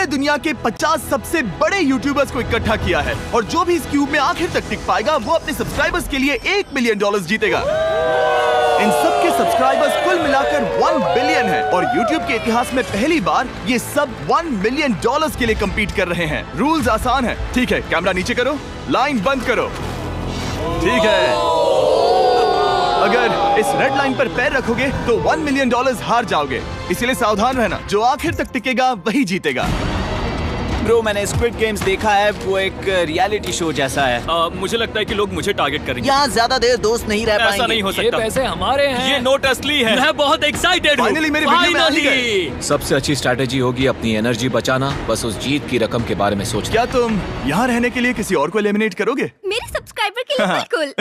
मैंने दुनिया के 50 सबसे बड़े यूट्यूबर्स को इकट्ठा किया है और जो भी इस क्यूब में आखिर तक टिक पाएगा वो अपने सब्सक्राइबर्स के लिए $1 मिलियन जीतेगा। इन सब के सब्सक्राइबर्स कुल मिलाकर 1 बिलियन है और YouTube के इतिहास में पहली बार ये सब $1 मिलियन के लिए कम्पीट कर रहे हैं। रूल्स आसान है, ठीक है? कैमरा नीचे करो, लाइन बंद करो, ठीक है? अगर इस रेड लाइन पर पैर रखोगे तो $1 मिलियन हार जाओगे, इसीलिए सावधान रहना। जो आखिर तक टिकेगा वही जीतेगा। ब्रो, मैंने स्क्विड गेम्स देखा है, वो एक रियलिटी शो जैसा है। मुझे लगता है कि लोग मुझे टारगेट करेंगे। यहाँ ज्यादा देर दोस्त नहीं रह पाएंगे। ऐसा नहीं हो सकता। ये पैसे हमारे हैं। ये नोट असली है। मैं बहुत एक्साइटेड हूँ। फाइनली मेरे वीडियो में आ ही गए। सबसे अच्छी स्ट्रैटेजी होगी अपनी एनर्जी बचाना, बस उस जीत की रकम के बारे में सोचना। क्या तुम यहाँ रहने के लिए किसी और को एलिमिनेट करोगे? मेरे सब्सक्राइबर के लिए बिल्कुल।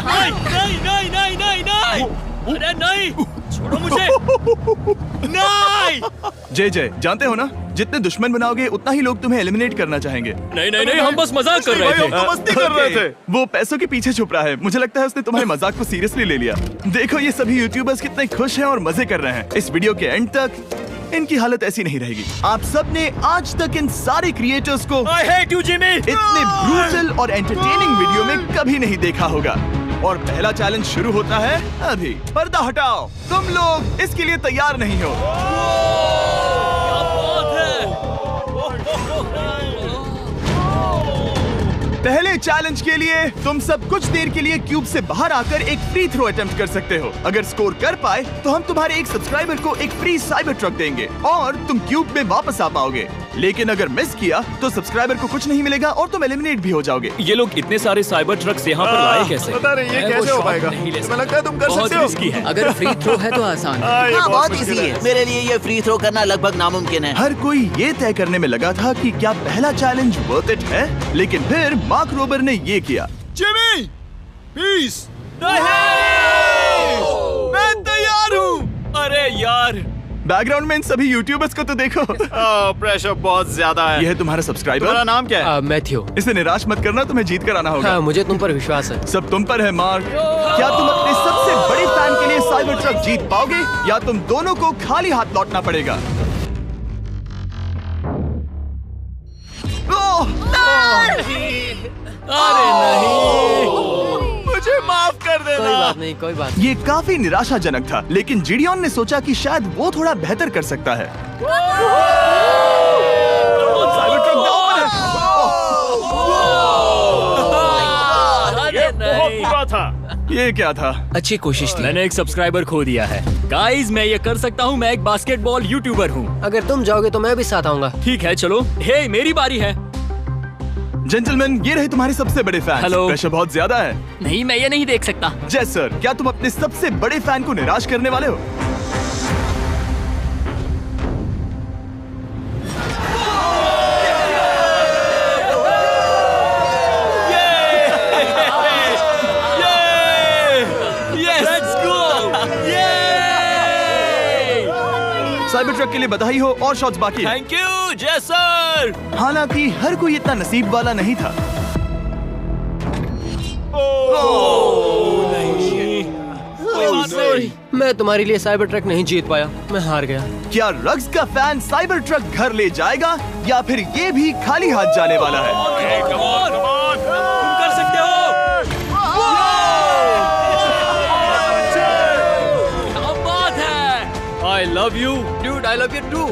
नहीं नहीं नहीं नहीं नहीं, अरे नहीं, छोड़ो मुझे। नहीं। जय जानते हो ना, जितने दुश्मन बनाओगे उतना ही लोग तुम्हें एलिमिनेट करना चाहेंगे। नहीं नहीं नहीं, हम बस मजाक कर रहे थे। मस्ती कर रहे थे। वो पैसों के पीछे छुप रहा है। मुझे लगता है उसने तुम्हारे मजाक को सीरियसली ले लिया। देखो ये सभी यूट्यूबर्स कितने खुश हैं और मजे कर रहे हैं। इस वीडियो के एंड तक इनकी हालत ऐसी नहीं रहेगी। आप सब ने आज तक इन सारे क्रिएटर्स को I hate you, Jimmy! इतने ब्रूटल और एंटरटेनिंग वीडियो में कभी नहीं देखा होगा। और पहला चैलेंज शुरू होता है अभी। पर्दा हटाओ, तुम लोग इसके लिए तैयार नहीं हो। पहले चैलेंज के लिए तुम सब कुछ देर के लिए क्यूब से बाहर आकर एक फ्री थ्रो अटेम्प्ट कर सकते हो। अगर स्कोर कर पाए तो हम तुम्हारे एक सब्सक्राइबर को एक फ्री साइबर ट्रक देंगे और तुम क्यूब में वापस आ पाओगे। लेकिन अगर मिस किया तो सब्सक्राइबर को कुछ नहीं मिलेगा और तुम एलिमिनेट भी हो जाओगे। ये लोग इतने सारे साइबर ट्रक्स यहाँ पर लाए कैसे? पता नहीं ये कैसे हो पाएगा। मुझे लगता है तुम कर सकते हो। रिस्की है। अगर फ्री थ्रो है तो आसान है। हाँ, बहुत इजी है। मेरे लिए ये फ्री थ्रो करना लगभग नामुमकिन है। हर कोई ये तय करने में लगा था कि क्या पहला चैलेंज वर्थ इट है, लेकिन फिर मार्क रोबर ने ये किया। Jimmy, peace. मैं तैयार हूँ। अरे यार, बैकग्राउंड में इन सभी यूट्यूबर्स को तो देखो। प्रेशर बहुत ज्यादा है। ये है तुम्हारा सब्सक्राइबर। तुम्हारा नाम क्या है? मैथ्यू। इसे निराश मत करना, तुम्हें जीत कर आना होगा। हाँ, मुझे तुम पर विश्वास है। सब तुम पर है मार्क। क्या तुम अपने सबसे बड़े फैन के लिए साइबर ट्रक जीत पाओगे या तुम दोनों को खाली हाथ लौटना पड़ेगा? अरे नहीं, मुझे माफ कर देना। कोई बात नहीं, कोई बात ये काफी निराशाजनक था, लेकिन जिडियन ने सोचा कि शायद वो थोड़ा बेहतर कर सकता है। साइबर ट्रक दांव पर है। बहुत बुरा था। ये क्या था? अच्छी कोशिश थी। मैंने एक सब्सक्राइबर खो दिया है। गाइस, मैं ये कर सकता हूँ। मैं एक बास्केटबॉल यूट्यूबर हूँ। अगर तुम जाओगे तो मैं भी साथ आऊंगा। ठीक है, चलो। हे, मेरी बारी है। जेंटलमैन, ये रहे तुम्हारे सबसे बड़े फैन। हेलो। प्रेशर बहुत ज्यादा है। नहीं, मैं ये नहीं देख सकता। जय सर, क्या तुम अपने सबसे बड़े फैन को निराश करने वाले हो? साइबर ट्रक के लिए बधाई हो और शॉट्स बाकी है। थैंक यू जय सर। हालांकि हर कोई इतना नसीब वाला नहीं था। मैं तुम्हारे लिए साइबर ट्रक नहीं जीत पाया, मैं हार गया। क्या रग्स का फैन साइबर ट्रक घर ले जाएगा या फिर ये भी खाली हाथ जाने वाला है? तुम कर सकते हो। क्या बात है। I love you, Dude, I love you too.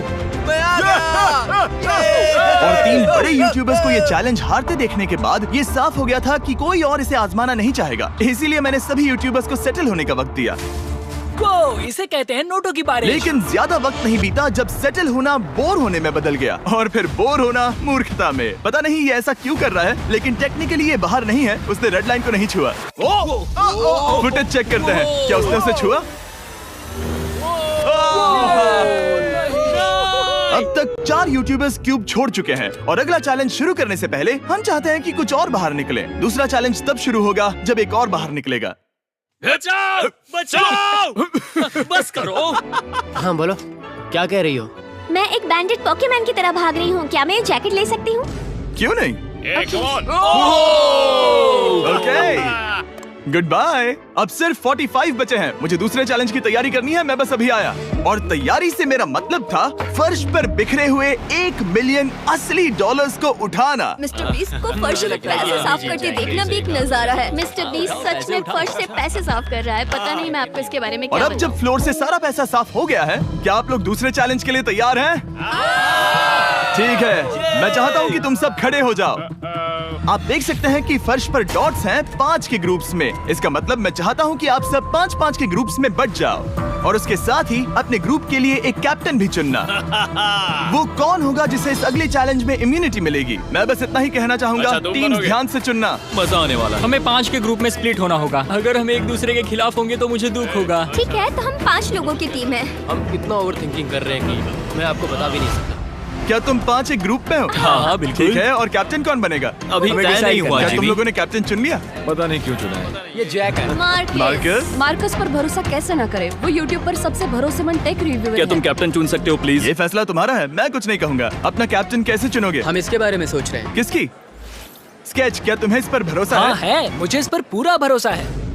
और 3 बड़े यूट्यूबर्स को ये चैलेंज हारते देखने के बाद ये साफ हो गया था कि कोई और इसे आजमाना नहीं चाहेगा। इसीलिए मैंने सभी यूट्यूबर्स को सेटल होने का वक्त दिया। इसे कहते हैं नोटों की बारिश। लेकिन ज्यादा वक्त नहीं बीता जब सेटल होना बोर होने में बदल गया और फिर बोर होना मूर्खता में। पता नहीं ये ऐसा क्यों कर रहा है, लेकिन टेक्निकली ये बाहर नहीं है। उसने रेड लाइन को नहीं छुआ। फुटेज चेक करते हैं, क्या उसने उसे छुआ? अब तक 4 यूट्यूबर्स क्यूब छोड़ चुके हैं और अगला चैलेंज शुरू करने से पहले हम चाहते हैं कि कुछ और बाहर निकले। दूसरा चैलेंज तब शुरू होगा जब एक और बाहर निकलेगा। बचाओ, बचाओ। बस करो। हाँ बोलो, क्या कह रही हो? मैं एक बैंडेड पॉकीमैन की तरह भाग रही हूँ। क्या मैं जैकेट ले सकती हूँ? क्यों नहीं? Okay, good bye. अब सिर्फ 45 बचे हैं। मुझे दूसरे चैलेंज की तैयारी करनी है। मैं बस अभी आया। और तैयारी से मेरा मतलब था फर्श पर बिखरे हुए 1 मिलियन असली डॉलर्स को उठाना। मिस्टर बीस्ट को फर्श से पैसे साफ करते देखना भी एक नजारा है। मिस्टर बीस्ट सच में फर्श से पैसे साफ कर रहा है। पता नहीं मैं आपको इसके बारे में और क्या अब जब फ्लोर से सारा पैसा साफ हो गया है, क्या आप लोग दूसरे चैलेंज के लिए तैयार हैं? ठीक है, मैं चाहता हूँ कि तुम सब खड़े हो जाओ। आप देख सकते हैं कि फर्श पर डॉट्स हैं 5 के ग्रुप्स में। इसका मतलब मैं चाहता हूँ कि आप सब 5-5 के ग्रुप्स में बट जाओ और उसके साथ ही अपने ग्रुप के लिए एक कैप्टन भी चुनना। वो कौन होगा जिसे इस अगले चैलेंज में इम्यूनिटी मिलेगी? मैं बस इतना ही कहना चाहूंगा, अच्छा, तुम टीम बनोगे। ध्यान से चुनना। मजा आने वाला है। हमें 5 के ग्रुप में स्प्लिट होना होगा। अगर हम एक दूसरे के खिलाफ होंगे तो मुझे दुख होगा। ठीक है, तो हम 5 लोगों की टीम है। हम इतना ओवर थिंकिंग कर रहे हैं कि मैं आपको बता भी नहीं सकता। क्या तुम 5 एक ग्रुप में हो? हाँ, बिल्कुल। ठीक है, और कैप्टन कौन बनेगा? अभी हमें तय decide नहीं करना हुआ, है। क्या तुम जिमी। लोगों ने कैप्टन चुन लिया? पता नहीं क्यों चुना है। ये जैक है। मार्कस? मार्कस पर भरोसा कैसे न करे? वो यूट्यूब पर सबसे भरोसेमंद टेक रिव्यूअर क्या है। तुम कैप्टन चुन सकते हो प्लीज? ये फैसला तुम्हारा है, मैं कुछ नहीं कहूंगा। अपना कैप्टन कैसे चुनोगे? हम इसके बारे में सोच रहे हैं। किसकी? स्केच, क्या तुम्हें इस पर भरोसा हाँ है? है, मुझे इस पर पूरा भरोसा है।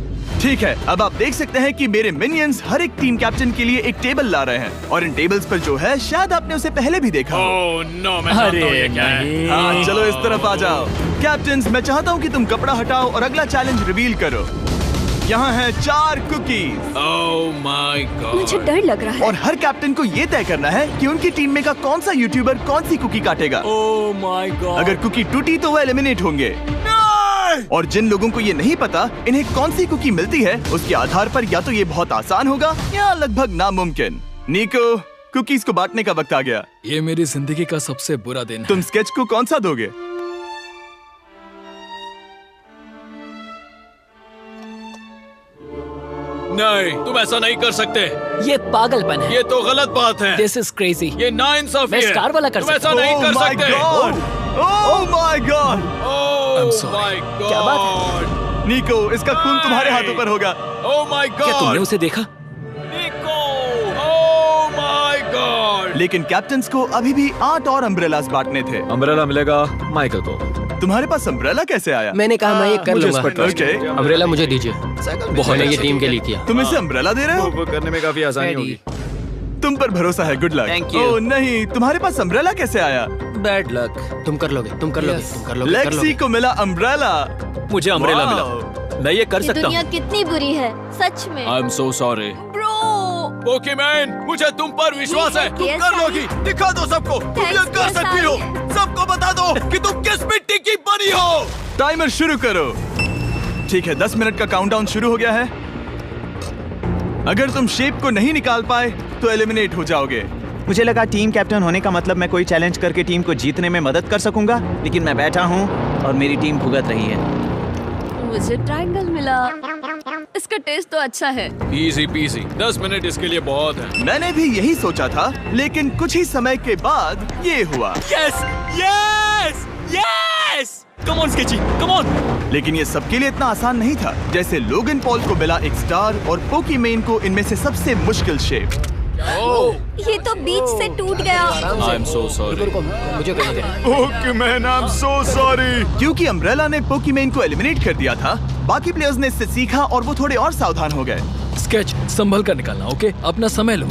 ठीक है, अब आप देख सकते हैं कि मेरे मिनियंस हर एक टीम कैप्टन के लिए एक टेबल ला रहे हैं और इन टेबल्स पर जो है शायद आपने उसे पहले भी देखा हो। ओह नो, मैं जानता हूँ ये क्या है। हाँ, चलो इस तरफ आ जाओ। कैप्टन्स, मैं चाहता हूँ कि तुम कपड़ा हटाओ और अगला चैलेंज रिवील करो। यहाँ हैं 4 कुकीज ओह माय गॉड। मुझे डर लग रहा है। और हर कैप्टन को ये तय करना है कि उनकी टीम में का कौन सा यूट्यूबर कौन सी कुकी काटेगा। Oh my God. अगर कुकी टूटी तो वो एलिमिनेट होंगे। और जिन लोगों को ये नहीं पता इन्हें कौन सी कुकी मिलती है, उसके आधार पर या तो ये बहुत आसान होगा या लगभग नामुमकिन। निको, कुकीज को बांटने का वक्त आ गया। ये मेरी जिंदगी का सबसे बुरा दिन है। तुम स्केच को कौन सा दोगे? नहीं, तुम ऐसा नहीं कर सकते। ये पागलपन है। ये तो गलत बात है। This is crazy. ये नाइंसाफी मैं है। स्टार वाला कर तुम ऐसा सकता नहीं Oh कर my सकते। God! Oh my God! Oh sorry. My God. क्या बात निको, इसका खून तुम्हारे हाथों पर होगा। Oh my God. क्या तुमने उसे देखा? निको। Oh my God. लेकिन कैप्टन्स को अभी भी 8 और अम्ब्रेलास बांटने थे। अम्ब्रेला मिलेगा माइकल को। तुम्हारे पास अम्ब्रेला कैसे आया? मैंने कहा मैं ये कर मुझे इस लूंगा। पर trust Okay. है। अम्ब्रेला मुझे दीजिए। बहुत मैंने ये अच्छा टीम के लिए किया। तुम इसे अम्ब्रेला दे रहे हो? वो करने में काफी आसानी होगी। तुम पर भरोसा है, गुड लक। Thank you. ओह नहीं, तुम्हारे पास अम्ब्रेला कैसे आया? Bad luck. तुम कर लोगे, तुम कर लोगे, तुम कर लोगे, कर लेक्सी लोगे। को मिला अम्ब्रेला। मुझे अम्ब्रेला Wow. मिला। मैं ये कर ये सकता दुनिया हूँ। कितनी बुरी है, सच में। I am so sorry. Bro, Pokemon, मुझे तुम पर विश्वास है। तुम Yes, कर I- लोगी। दिखा दो सबको। तुम ये Thanks, कर yes, सकती हो। I- सबको बता दो कि तुम किस मिट्टी की बनी हो। टाइमर शुरू करो। ठीक है, 10 मिनट का काउंटडाउन शुरू हो गया है। अगर तुम शेप को नहीं निकाल पाए तो एलिमिनेट हो जाओगे। मुझे लगा टीम कैप्टन होने का मतलब मैं कोई चैलेंज करके टीम को जीतने में मदद कर सकूंगा, लेकिन मैं बैठा हूँ और मेरी टीम भुगत रही है। मुझे ट्रायंगल मिला। इसका टेस्ट तो अच्छा है। Easy PC. 10 मिनट इसके लिए बहुत है। मैंने भी यही सोचा था, लेकिन कुछ ही समय के बाद ये हुआ। Yes yes yes. Come on sketchy, come on. लेकिन ये सबके लिए इतना आसान नहीं था। जैसे लोगन पॉल को मिला एक स्टार और पोकीमेन को इनमें से सबसे मुश्किल शेप। ये तो बीच से टूट गया। आई एम सो सॉरी। रुको, मुझे कहने दे। Pokémon, I am so sorry. क्योंकि अम्ब्रेला ने पोकीमेन को एलिमिनेट कर दिया था, बाकी प्लेयर्स ने इससे सीखा और वो थोड़े और सावधान हो गए। स्केच संभल कर निकालना, ओके? अपना समय लो।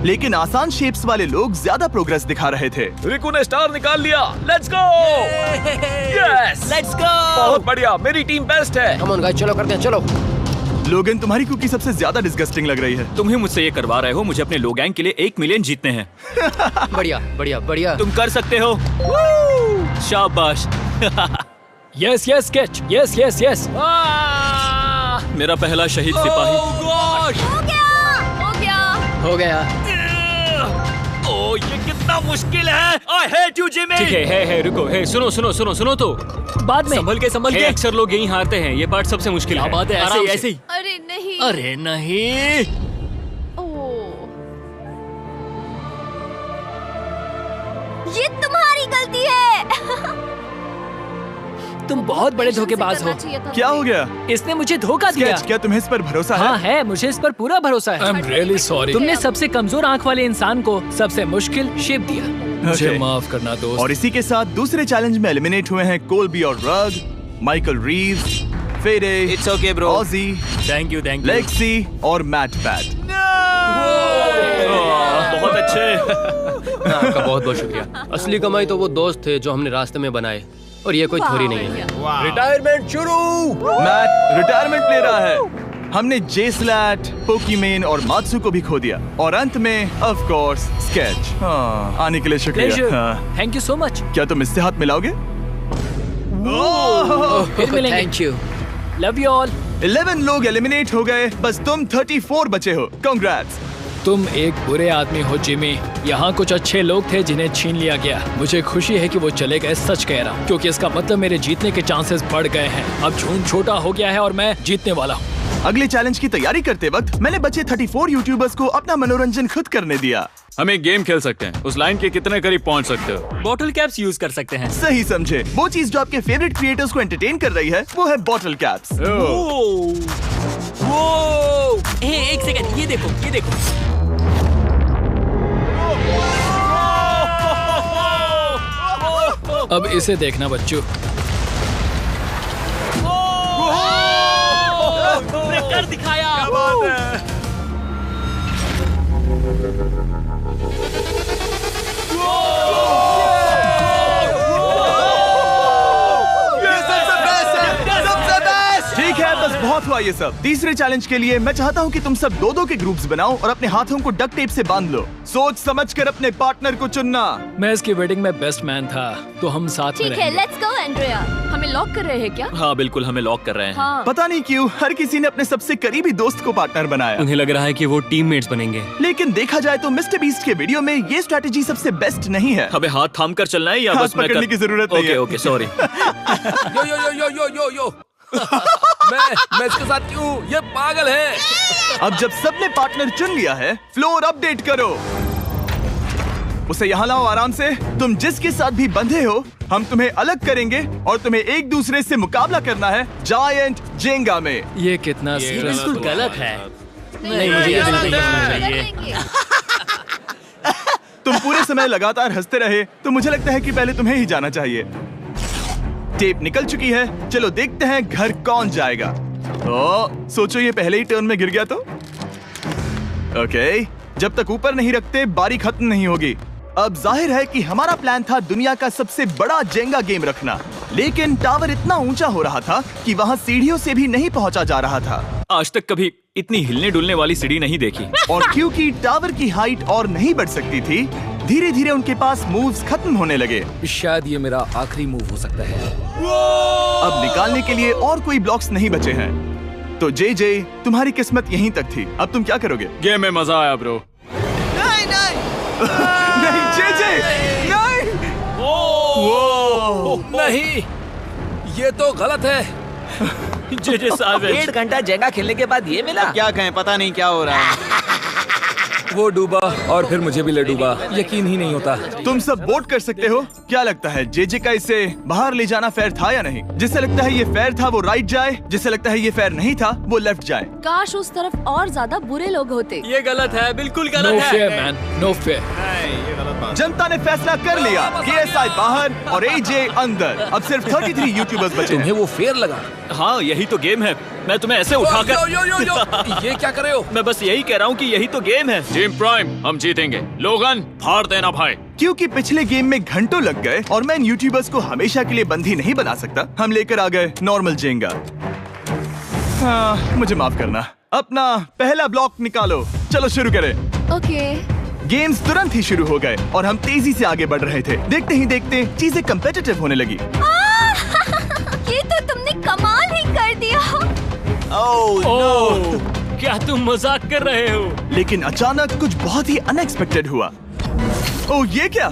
लेकिन आसान शेप्स वाले लोग ज्यादा प्रोग्रेस दिखा रहे थे। रिकू ने स्टार निकाल लिया। Let's go. Yes, let's go. बहुत बढ़िया। मेरी टीम बेस्ट है। कम ऑन गाइस, चलो करते हैं, चलो। लोगन, तुम्हारी कुकी सबसे ज्यादा डिस्गस्टिंग लग रही है। तुम ही मुझसे ये करवा रहे हो। मुझे अपने लो गैंग के लिए 1 मिलियन जीतने हैं। बढ़िया, बढ़िया, बढ़िया। तुम कर सकते हो। शाबाश। Yes yes sketch, yes yes yes. मेरा पहला शहीद सिपाही। हो गया। हो गया। ओह, ये कितना मुश्किल है। I hate you Jimmy. ठीक है, रुको। सुनो सुनो सुनो सुनो तो। बाद में। संभल के। अक्सर लोग यहीं हारते हैं। ये पार्ट सबसे मुश्किल है। बात है, ऐसे आराम ही, से। ऐसे ही। अरे नहीं। अरे नहीं। ओह, ये तुम्हारी गलती है। तुम बहुत बड़े धोखेबाज हो। क्या हो गया? इसने मुझे धोखा दिया। स्केच, क्या तुम्हें इस पर भरोसा हाँ है? है, मुझे इस पर पूरा भरोसा आई है। Am really sorry. तुमने सबसे कमजोर आंख वाले इंसान को सबसे मुश्किल शेप दिया। मुझे Okay. माफ करना दोस्त। और इसी के साथ दूसरे चैलेंज में एलिमिनेट हुए हैं कोल्बी और रग, माइकल रीव्स, फेरे, It's okay, bro. Aussie, thank you Lexi और मैट पैट। बहुत अच्छे। आपका बहुत बहुत शुक्रिया। असली कमाई तो वो दोस्त थे जो हमने रास्ते में बनाए, और ये कोई थोड़ी नहीं है। रिटायरमेंट शुरू। मैट रिटायरमेंट ले रहा है। हमने जेस्लैट, पोकीमेन और मात्सु को भी खो दिया, और अंत में ऑफ कोर्स स्केच। आने के लिए शुक्रिया। Thank you so much. क्या तुम इससे हाथ मिलाओगे? फिर मिलेंगे। Thank you. Love you all. 11 लोग एलिमिनेट हो गए, बस तुम 34 बचे हो। कांग्रेट्स। तुम एक बुरे आदमी हो जिमी। यहाँ कुछ अच्छे लोग थे जिन्हें छीन लिया गया। मुझे खुशी है कि वो चले गए, सच कह रहा हूँ, क्योंकि इसका मतलब मेरे जीतने के चांसेस बढ़ गए हैं। अब झुंड छोटा हो गया है और मैं जीतने वाला हूँ। अगले चैलेंज की तैयारी करते वक्त मैंने बचे 34 यूट्यूबर्स को अपना मनोरंजन खुद करने दिया। हम एक गेम खेल सकते हैं। उस लाइन के कितने करीब पहुंच सकते हो? बॉटल कैप्स यूज कर सकते हैं। सही समझे। वो चीज जो आपके फेवरेट क्रिएटर्स को एंटरटेन कर रही है वो है बॉटल कैप्स। एक सेकंड, ये देखो, ये देखो। अब इसे देखना बच्चों। कर दिखाया। ठीक है, बस बहुत हुआ ये सब। तीसरे चैलेंज के लिए मैं चाहता हूँ कि तुम सब दो के ग्रुप्स बनाओ और अपने हाथों को डक्ट टेप से बांध लो। सोच समझकर अपने पार्टनर को चुनना। मैं इसकी वेडिंग में बेस्ट मैन था, तो हम साथ में ठीक है, रहेंगे। Let's go Andrea. हमें लॉक कर रहे हैं क्या? हाँ बिल्कुल, हमें लॉक कर रहे हैं। हाँ। पता नहीं क्यों हर किसी ने अपने सबसे करीबी दोस्त को पार्टनर बनाया। उन्हें लग रहा है कि वो टीममेट्स बनेंगे। लेकिन देखा जाए तो मिस्टर बीस्ट के वीडियो में ये स्ट्रेटेजी सबसे बेस्ट नहीं है। हमें हाथ थाम कर चलना है या हाथ बस मैं पकड़ने की जरूरत नहीं है। Okay sorry. Yo yo yo yo yo yo yo. मैं इसके साथ क्यों? ये पागल है। अब जब सबने पार्टनर चुन लिया है, फ्लोर अपडेट करो। उसे यहाँ लाओ आराम से। तुम जिसके साथ भी बंधे हो, हम तुम्हें अलग करेंगे और तुम्हें एक दूसरे से मुकाबला करना है जायंट जेंगा में। ये कितना ये बिल्कुल स्ट्रेसफुल। गलत है। नहीं, मुझे ये बिल्कुल नहीं कर चाहिए। लेंगे। तुम पूरे समय लगातार हंसते रहे, तो मुझे लगता है कि पहले तुम्हें ही जाना चाहिए। टेप निकल चुकी है, चलो देखते हैं घर कौन जाएगा। सोचो ये पहले ही टर्न में गिर गया तो। ओके, जब तक ऊपर नहीं रखते बारी खत्म नहीं होगी। अब जाहिर है कि हमारा प्लान था दुनिया का सबसे बड़ा जेंगा गेम रखना, लेकिन टावर इतना ऊंचा हो रहा था कि वहाँ सीढ़ियों से भी नहीं पहुँचा जा रहा था। आज तक कभी इतनी हिलने डुलने वाली सीढ़ी नहीं देखी। और क्योंकि टावर की हाइट और नहीं बढ़ सकती थी, धीरे धीरे उनके पास मूव्स खत्म होने लगे। शायद ये मेरा आखिरी मूव हो सकता है। अब निकालने के लिए और कोई ब्लॉक्स नहीं बचे हैं। तो जे तुम्हारी किस्मत यहीं तक थी। अब तुम क्या करोगे? गेम में मजा आया ब्रो। नहीं जे नहीं। नहीं, ये तो गलत है। जे साहब 1.5 घंटा जेंगा खेलने के बाद ये मिला। क्या कहें, पता नहीं क्या हो रहा है। वो डूबा और फिर मुझे भी ले डूबा। यकीन ही नहीं होता। तुम सब वोट कर सकते हो। क्या लगता है जे का इसे बाहर ले जाना फेयर था या नहीं? जिसे लगता है ये फेयर था वो राइट जाए, जिसे लगता है ये फेयर नहीं था वो लेफ्ट जाए। काश उस तरफ और ज्यादा बुरे लोग होते। ये गलत है, बिल्कुल नो गलत फेयर है। Man, no fair. जनता ने फैसला कर लिया। KSI बाहर और AJ अंदर। अब सिर्फ 33 यूट्यूबर्स बचे तुम्हें हैं। वो फेयर लगा? हाँ यही तो गेम है। मैं तुम्हें ऐसे उठाकर यो यो यो यो। ये क्या कर रहे हो? मैं बस यही कह रहा हूँ कि यही तो गेम है। टीम प्राइम, हम जीतेंगे। लोगन, फाड़ देना भाई। क्योंकि पिछले गेम में घंटों लग गए और मैं इन यूट्यूबर्स को हमेशा के लिए बंदी नहीं बना सकता, हम लेकर आ गए नॉर्मल जेंगा। मुझे माफ करना। अपना पहला ब्लॉक निकालो। चलो शुरू करें। ओके। गेम्स तुरंत ही शुरू हो गए और हम तेजी से आगे बढ़ रहे थे। देखते ही देखते चीजें कम्पिटिटिव होने लगी। ये तो तुमने कमाल ही कर दिया। ओह, क्या तुम मजाक कर रहे हो? लेकिन अचानक कुछ बहुत ही अनएक्सपेक्टेड हुआ। ओह, ये क्या?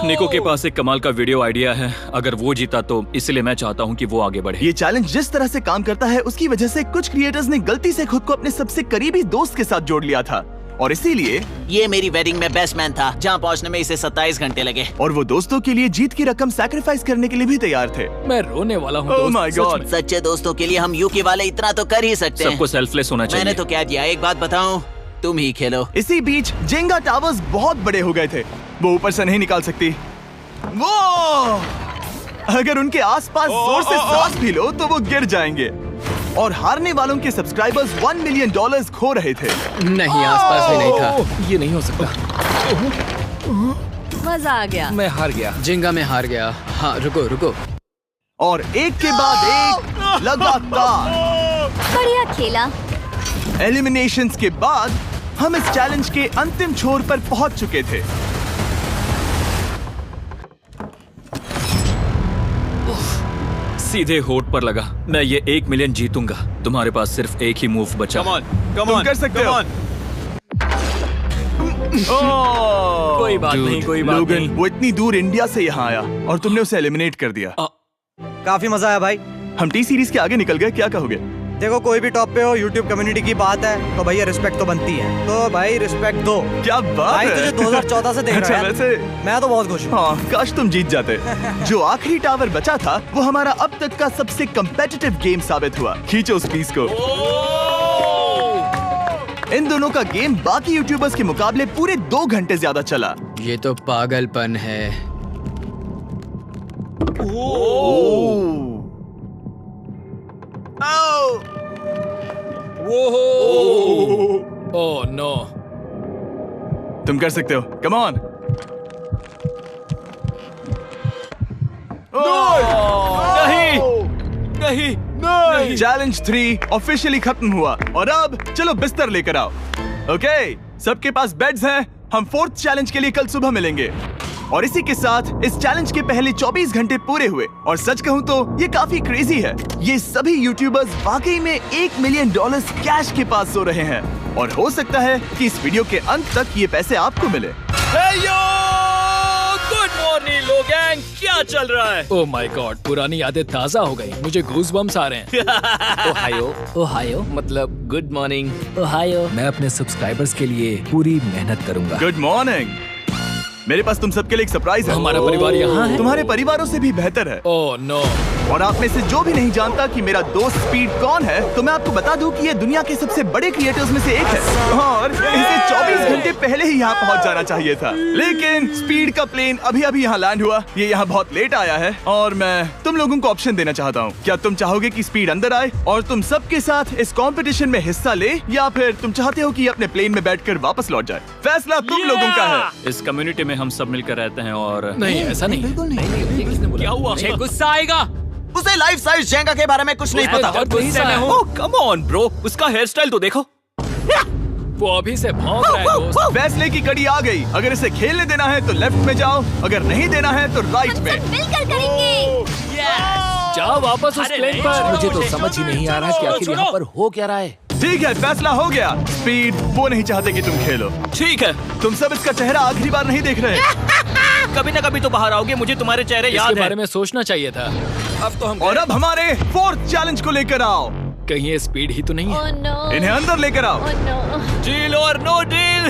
निको के पास एक कमाल का वीडियो आइडिया है। अगर वो जीता तो इसलिए मैं चाहता हूँ कि वो आगे बढ़े। ये चैलेंज जिस तरह से काम करता है उसकी वजह से कुछ क्रिएटर्स ने गलती से खुद को अपने सबसे करीबी दोस्त के साथ जोड़ लिया था, और इसीलिए ये मेरी वेडिंग में बेस्ट मैन था, जहाँ पहुँचने में इसे 27 घंटे लगे। और वो दोस्तों के लिए जीत की रकम सैक्रिफाइस करने के लिए भी तैयार थे। मैं रोने वाला हूँ। Oh my God! सच्चे दोस्तों के लिए हम यूके वाले इतना तो कर ही सकते हैं। सबको सेल्फलेस होना चाहिए। मैंने तो क्या दिया, एक बात बताऊं, तुम ही खेलो। इसी बीच जेंगा टावर्स बहुत बड़े हो गए थे। वो ऊपर से नहीं निकाल सकती। वो अगर उनके आसपास जोर से सांस भी लो तो वो गिर जाएंगे। और हारने वालों के सब्सक्राइबर्स $1 मिलियन खो रहे थे। नहीं, आसपास भी नहीं था। ये नहीं हो सकता। मजा आ गया। मैं हार गया। जिंगा में हार गया। हाँ, रुको रुको। और एक के बाद एक लगातार बढ़िया खेला। एलिमिनेशंस के बाद हम इस चैलेंज के अंतिम छोर पर पहुंच चुके थे। सीधे होठ पर लगा। मैं ये 1 मिलियन जीतूंगा। तुम्हारे पास सिर्फ एक ही मूव बचा। तुम कर सकते हो। कोई बात नहीं, कोई बात लोगन, नहीं। वो इतनी दूर इंडिया से यहाँ आया और तुमने उसे एलिमिनेट कर दिया। काफी मजा आया भाई। हम टी सीरीज के आगे निकल गए, क्या कहोगे? देखो, कोई भी टॉप पे हो, यूट्यूब कम्युनिटी की बात है तो भैया रिस्पेक्ट तो बनती है। तो भाई रिस्पेक्ट दो। क्या बात भाई है। तुझे 2014 से देख अच्छा, रहा है। वैसे मैं तो बहुत खुश हूँ। हाँ, काश तुम जीत जाते। जो आखिरी टावर बचा था वो हमारा अब तक का सबसे कम्पेटिटिव गेम साबित हुआ। खींचो उस पीस को। इन दोनों का गेम बाकी यूट्यूबर्स के मुकाबले पूरे 2 घंटे ज्यादा चला। ये तो पागलपन है। Oh no. तुम कर सकते हो, कम ऑन। नहीं, नहीं। चैलेंज 3 ऑफिशियली खत्म हुआ और अब चलो बिस्तर लेकर आओ। ओके, सबके पास बेड्स हैं। हम 4th चैलेंज के लिए कल सुबह मिलेंगे। और इसी के साथ इस चैलेंज के पहले 24 घंटे पूरे हुए। और सच कहूं तो ये काफी क्रेजी है। ये सभी यूट्यूबर्स वाकई में $1 मिलियन कैश के पास सो रहे हैं। और हो सकता है कि इस वीडियो के अंत तक ये पैसे आपको मिले। गुड मॉर्निंग लोगैंग, क्या चल रहा है? ओह माय गॉड, पुरानी यादें ताजा हो गई। मुझे गूज़बम्स आ रहे हैं। ओहायो। ओहायो मतलब गुड मॉर्निंग। ओहायो। मैं अपने सब्सक्राइबर्स के लिए पूरी मेहनत करूंगा। Good morning. मेरे पास तुम सबके लिए एक सरप्राइज है। हमारा परिवार यहाँ है। तुम्हारे परिवारों से भी बेहतर है। Oh no. और आप में से जो भी नहीं जानता कि मेरा दोस्त स्पीड कौन है, तो मैं आपको बता दूं कि ये दुनिया के सबसे बड़े क्रिएटर्स में से एक है। और इसे 24 घंटे पहले ही यहाँ पहुँच जाना चाहिए था। लेकिन स्पीड का प्लेन अभी अभी यहाँ लैंड हुआ। ये यहाँ बहुत लेट आया है और मैं तुम लोगों को ऑप्शन देना चाहता हूँ। क्या तुम चाहोगे कि स्पीड अंदर आए और तुम सबके साथ इस कंपटीशन में हिस्सा ले, या फिर तुम चाहते हो कि अपने प्लेन में बैठकर वापस लौट जाए? फैसला तुम लोगों का है। इस कम्युनिटी में हम सब मिलकर रहते हैं और नहीं, ऐसा नहीं। बिल्कुल नहीं। क्या हुआ? मुझे गुस्सा आएगा। उसे लाइफ साइज जेंगा के बारे में कुछ नहीं पता। बहुत गुस्से में हूँ। ओह कम ऑन ब्रो, उसका हेयर स्टाइल तो देखो। वो अभी से भौंक रहा है दोस्त। फैसले की कड़ी आ गई। अगर इसे खेलने देना है तो लेफ्ट में जाओ, अगर नहीं देना है तो राइट में। मिलकर करेंगे। जाओ वापस उस प्लेन पर। मुझे तो समझ ही नहीं आ रहा कि आखिर यहाँ पर हो क्या रहा है। ठीक है, फैसला हो गया। स्पीड वो नहीं चाहते कि तुम खेलो। ठीक है, तुम सब इसका चेहरा आखिरी बार नहीं देख रहे। कभी ना कभी तो बाहर आओगे, मुझे तुम्हारे चेहरे इसके याद है। बारे में सोचना चाहिए था। अब तो हम और अब हमारे 4th चैलेंज को लेकर आओ। कहीं ये स्पीड ही तो नहीं है। Oh no. इन्हें अंदर लेकर आओ। Oh no. डील और नो डील।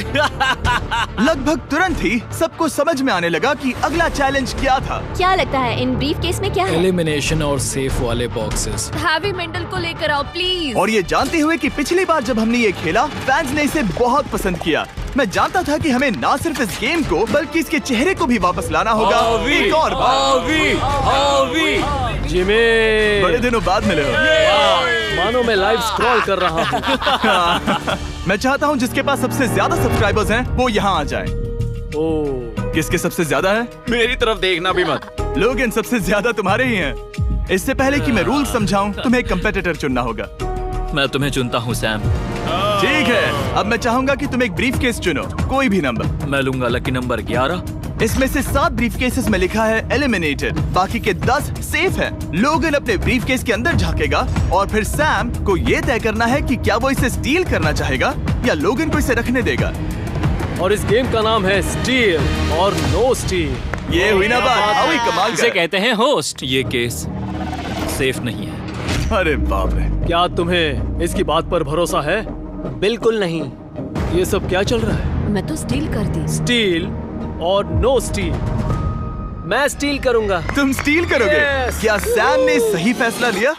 लगभग तुरंत ही सबको समझ में आने लगा कि अगला चैलेंज क्या था। क्या लगता है इन ब्रीफ केस में क्या है? एलिमिनेशन और सेफ वाले बॉक्सेस। हैवी मेंटल को लेकर आओ प्लीज। और ये जानते हुए कि पिछली बार जब हमने ये खेला फैंस ने इसे बहुत पसंद किया। मैं जानता था कि हमें ना सिर्फ इस गेम को बल्कि इसके चेहरे को भी वापस लाना होगा। एक और बार। जिमी, बड़े दिनों बाद मिले हो। मानो मैं लाइव स्क्रॉल कर रहा हूँ। मैं चाहता हूँ जिसके पास सबसे ज्यादा सब्सक्राइबर्स हैं वो यहाँ आ जाए। ओह, किसके सबसे ज्यादा है? मेरी तरफ देखना भी मत। लोग इन सबसे ज्यादा तुम्हारे ही हैं। इससे पहले कि मैं रूल समझाऊं, तुम्हें एक कंपेटिटर चुनना होगा। मैं तुम्हें चुनता हूँ सैम। ठीक है, अब मैं चाहूंगा कि तुम एक ब्रीफ केस चुनो, कोई भी नंबर। मैं लूंगा लकी नंबर 11। इसमें से 7 ब्रीफ केसेस में लिखा है एलिमिनेटेड, बाकी के 10 सेफ हैं। लोगन अपने ब्रीफ केस के अंदर झांकेगा और फिर सैम को ये तय करना है कि क्या वो इसे स्टील करना चाहेगा या लोगन को इसे रखने देगा। और इस गेम का नाम है स्टील और नो स्टील। ये हुई ना बात, हाउ ही कमाल इसे का। कहते हैं होस्ट। ये केस सेफ नहीं है। अरे बाप रे। क्या तुम्हें इसकी बात पर भरोसा है? बिल्कुल नहीं। ये सब क्या चल रहा है? मैं तो स्टील कर दी। स्टील और नो स्टील। मैं स्टील करूंगा। तुम स्टील करोगे? Yes. क्या सैम ने सही फैसला लिया?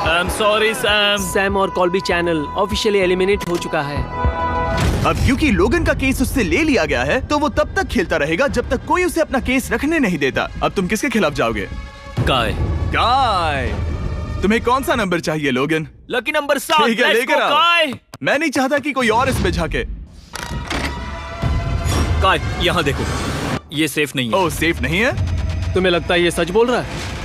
I am sorry Sam. Sam और कॉल्बी चैनल ऑफिशियली एलिमिनेट हो चुका है। अब क्योंकि लोगन का केस उससे ले लिया गया है तो वो तब तक खेलता रहेगा जब तक कोई उसे अपना केस रखने नहीं देता। अब तुम किसके खिलाफ जाओगे? काय। काय। तुम्हें कौन सा नंबर चाहिए लोगन? Lucky number 7। ठीक है, लेकर आओ। काय। मैं नहीं चाहता कि कोई और इसमें झाके। काय, यहाँ देखो, ये सेफ नहीं है। ओह, सेफ नहीं है? तुम्हें लगता है ये सच बोल रहा है?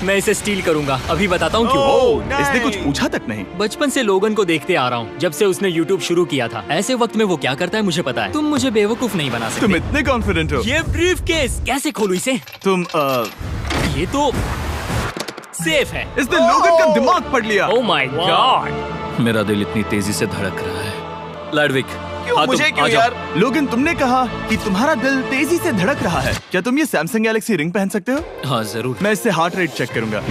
मैं इसे स्टील करूंगा, अभी बताता हूँ क्यों। ओह, इसने कुछ पूछा तक नहीं। बचपन से लोगन को देखते आ रहा हूँ, जब से उसने YouTube शुरू किया था। ऐसे वक्त में वो क्या करता है मुझे पता है। तुम मुझे बेवकूफ नहीं बना सकते। तुम इतने कॉन्फिडेंट हो? ये ब्रीफकेस कैसे खोलूं इसे? तुम ये तो सेफ है। इसने लोगन का दिमाग पढ़ लिया। Oh my God. मेरा दिल इतनी तेजी से धड़क रहा है। लैडविक, मुझे क्यों यार? लोगन, तुमने कहा कि तुम्हारा दिल तेजी से धड़क रहा है। क्या तुम ये सैमसंग गैलेक्सी रिंग पहन सकते हो? हाँ जरूर। मैं इससे हार्ट रेट चेक करूंगा।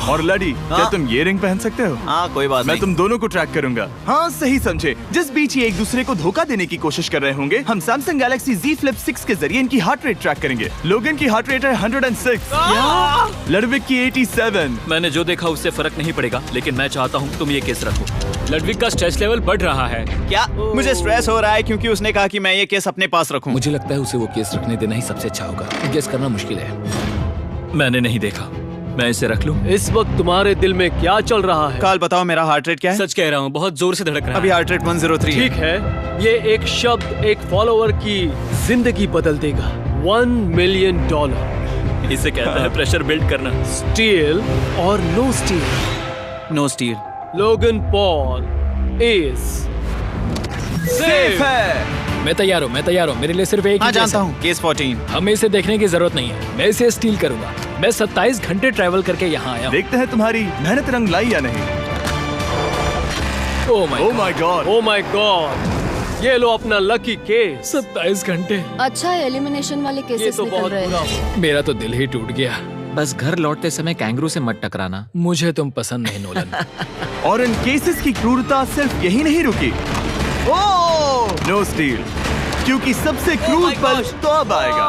और लड़ी, क्या तुम ये रिंग पहन सकते हो? हाँ, कोई बात मैं नहीं। तुम दोनों को ट्रैक करूंगा। हाँ, सही समझे। जिस बीच ये एक दूसरे को धोखा देने की कोशिश कर रहे होंगे, हम सैमसंग गैलेक्सी Z Flip 6 के जरिए इनकी हार्ट रेट ट्रैक करेंगे। लोगन की हार्ट रेट है 106, लड़विक की 87। मैंने जो देखा उससे फर्क नहीं पड़ेगा, लेकिन मैं चाहता हूँ तुम ये केस रखो। लैडविक का स्ट्रेस लेवल बढ़ रहा है। क्या? मुझे स्ट्रेस हो रहा है क्योंकि उसने कहा कि मैं ये केस अपने पास रखूं। मुझे लगता है उसे वो केस रखने देना ही सबसे अच्छा होगा। गेस करना मुश्किल है। मैंने नहीं देखा, मैं इसे रख लूं? इस वक्त तुम्हारे दिल में क्या चल रहा है? काल, बताओ मेरा हार्ट रेट क्या है? सच कह रहा हूँ, बहुत जोर से धड़क रहा है। अभी हार्ट रेट 103 ठीक है, ये एक शब्द एक फॉलोअर की जिंदगी बदल देगा। $1 मिलियन। इसे कहता है प्रेशर बिल्ड करना। स्टील और no steal. No steal. Logan Paul is safe है। मैं तैयार हूँ, मेरे लिए सिर्फ एक हाँ, ही केस जानता है। हूँ, केस 14। हमें इसे देखने की जरूरत नहीं है, मैं इसे स्टील करूंगा। मैं 27 घंटे ट्रैवल करके यहाँ आया हूँ। देखते हैं तुम्हारी मेहनत रंग लाई या नहीं। Oh my God, oh my God, ये लो अपना लकी केस। 27 घंटे। अच्छा, एलिमिनेशन वाले ये केसेस तो निकल बहुत रहे बुरा हैं। मेरा तो दिल ही टूट गया। बस घर लौटते समय कैंगरू से मत टकराना। मुझे तुम पसंद नहीं नोलन। और इन केसेस की क्रूरता सिर्फ यही नहीं रुकी। ओह, नो स्टील, क्योंकि सबसे क्रूर पल तो अब आएगा।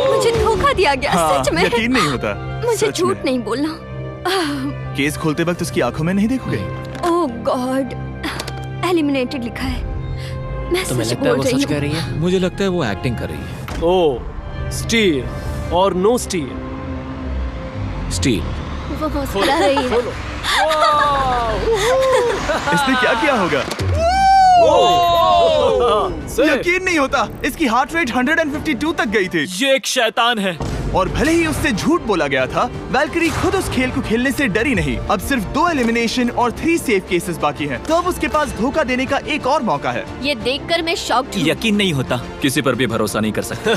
मुझे धोखा दिया गया। हाँ, सच में यकीन नहीं होता। मुझे सच झूठ में। नहीं बोलना। केस खोलते वक्त उसकी आंखों में नहीं देखोगे? ओह गॉड, एलिमिनेटेड लिखा है। मैं तुम्हें सच लगता है बोल वो रही सच कह हूँ। रही है? मुझे लगता है वो एक्टिंग कर रही है। ओ, स्टील और नो स्टील। स्टील। वो मुस्कुरा रही है। इसने क्या किया होगा? यकीन नहीं होता, इसकी हार्ट रेट 152 तक गई थी। ये एक शैतान है। और भले ही उससे झूठ बोला गया था, वैल्करी खुद उस खेल को खेलने से डरी नहीं। अब सिर्फ 2 एलिमिनेशन और 3 सेफ केसेस बाकी हैं। तो अब उसके पास धोखा देने का एक और मौका है। ये देखकर मैं शॉक्ड हूँ। यकीन नहीं होता। किसी पर भी भरोसा नहीं कर सकते।